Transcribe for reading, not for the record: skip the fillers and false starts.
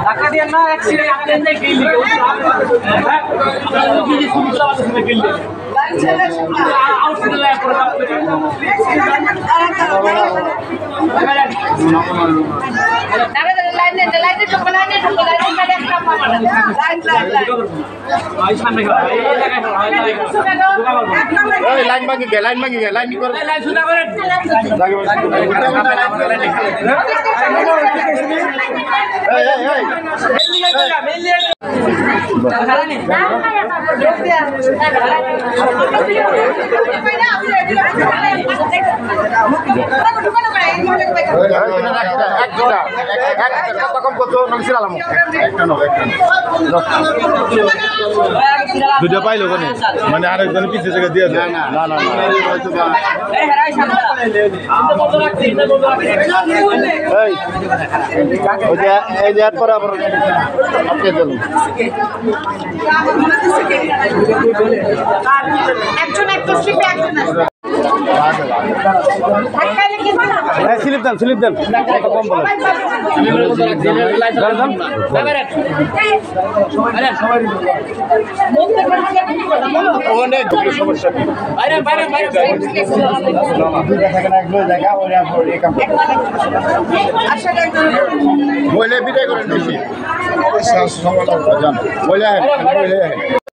ধাক্কা দিয়ে না অ্যাক্সিডেন্ট আপনি গিলি লাইন ভাঙি গে লাইন করে দুটো পাইলো কোনে মানে আরেকজন পিছে থেকে দিয়ে না না না এই যে পরে আবার আপনি চলুন একজন একটা স্লিপে একজন আছে স্লিপ দেন কম বলে অনেক সমস্যা মহিলা বিদায় করেন বেশি